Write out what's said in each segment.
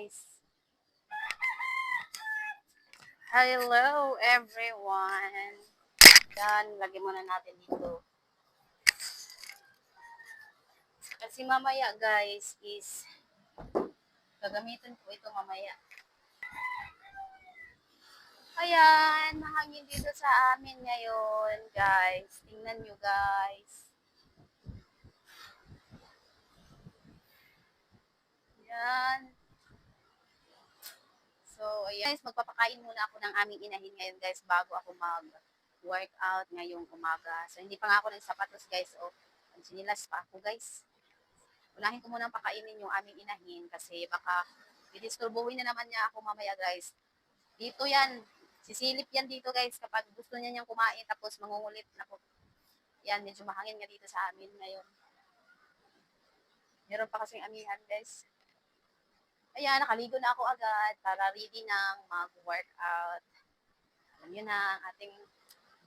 guys. Hello everyone. Yan, lagyan muna natin dito. Kasi mamaya guys is gagamitin ko ito mamaya. Ayan, mahangin dito sa amin ngayon guys. Tingnan nyo guys. Yan. So, ayan guys, magpapakain muna ako ng aming inahin ngayon guys bago ako mag-workout ngayong umaga. So, hindi pa nga ako ng sapatos guys. O, sinilas pa ako guys. Unahin ko muna pakainin yung aming inahin kasi baka didisturbuhin na naman niya ako mamaya guys. Dito yan. Sisilip yan dito guys kapag gusto niya niyang kumain tapos mangungulit. Naku. Yan, medyo mahangin nga dito sa amin ngayon. Meron pa kasing amihan guys. Ayan, nakaligo na ako agad para ready ng mag-workout. Alam nyo na, ang ating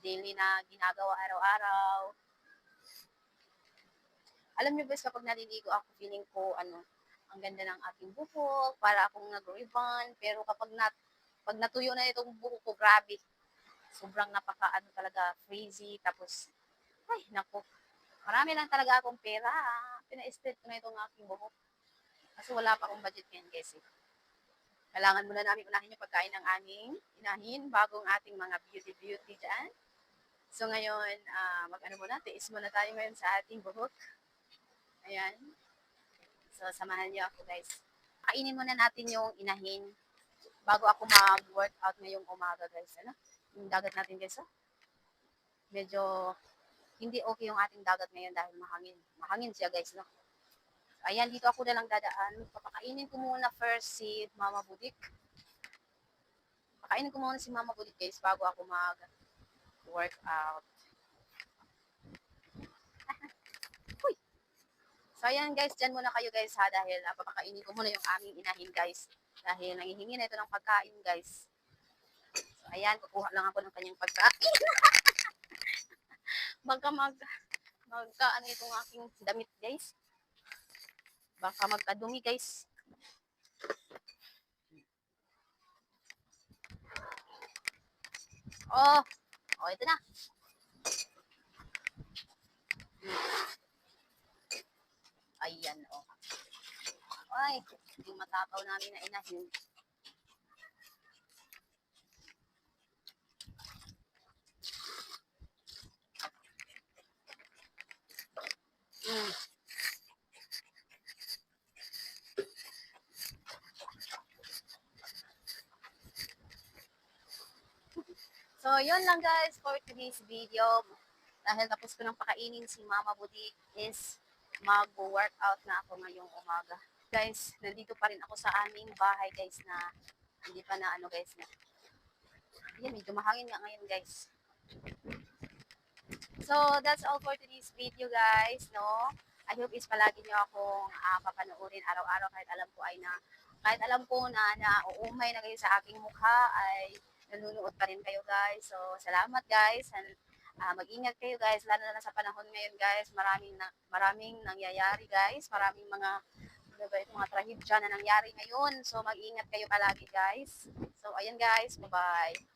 daily na ginagawa araw-araw. Alam nyo guys, kapag naliligo ako, feeling ko, ang ganda ng aking buhok, para akong nag-ribbon. Pero pag natuyo na itong buhok ko, grabe. Sobrang talaga, crazy. Tapos, ay, naku. Marami lang talaga akong pera. Pina-estate ko na itong aking buhok. Kasi wala pa akong budget ngayon guys. Kailangan muna namin unahin yung pagkain ng aming inahin bagong ating mga beauty dyan. So ngayon, tiis muna tayo ngayon sa ating buhok. Ayan. So samahan niyo ako guys. Kainin muna natin yung inahin bago ako mag-workout ngayong umaga guys. Yung dagat natin guys. Medyo hindi okay yung ating dagat ngayon dahil mahangin. Mahangin siya guys, no? Ayan, dito ako na lang dadaan. Papakainin ko muna first si Mama Budik. Pakainin ko muna si Mama Budik guys bago ako mag-workout. Uy! So ayan guys, dyan muna kayo guys ha dahil papakainin ko muna yung aming inahin guys. Dahil nangihingi na ito ng pagkain guys. So ayan, kukuha lang ako ng kanyang pagkain. Baka itong aking damit guys. Baka magkadumi guys. Oh, ito na. Ayan, oh. Ay, yung matakaw namin na inahin. So, yun lang guys for today's video. Dahil tapos ko nang pakainin si Mama Budik is mag-workout na ako ngayong umaga. Guys, nandito pa rin ako sa aming bahay guys na hindi pa na guys na. Ayan, medyo mahangin nga ngayon guys. So, that's all for today's video guys, no? I hope is palagi nyo akong papanoorin araw-araw kahit alam ko na nauumay na kayo sa aking mukha ay nanonood pa rin kayo guys. So, salamat guys. And, mag-ingat kayo guys, lalo na sa panahon ngayon guys. Maraming nangyayari guys. Maraming mga trahedya na nangyari ngayon. So, mag-ingat kayo palagi guys. So, ayan guys. Bye-bye.